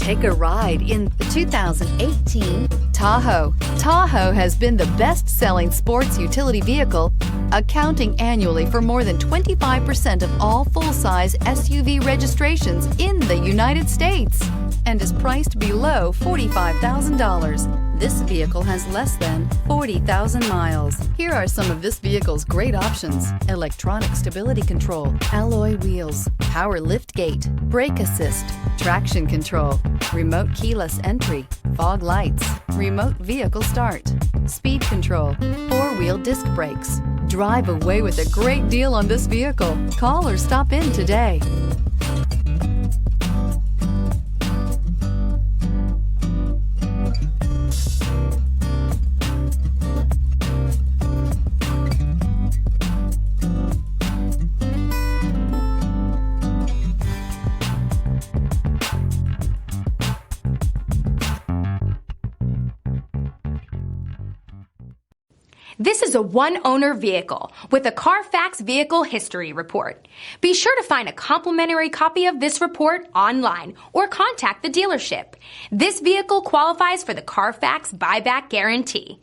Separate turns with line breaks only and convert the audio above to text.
Take a ride in the 2018 Tahoe. Tahoe has been the best-selling sports utility vehicle, accounting annually for more than 25% of all full-size SUV registrations in the United States, and is priced below $45,000. This vehicle has less than 40,000 miles. Here are some of this vehicle's great options: electronic stability control, alloy wheels, power liftgate, brake assist, traction control, remote keyless entry, fog lights, remote vehicle start, speed control, four-wheel disc brakes. Drive away with a great deal on this vehicle. Call or stop in today.
This is a one-owner vehicle with a CARFAX Vehicle History Report. Be sure to find a complimentary copy of this report online or contact the dealership. This vehicle qualifies for the CARFAX Buyback Guarantee.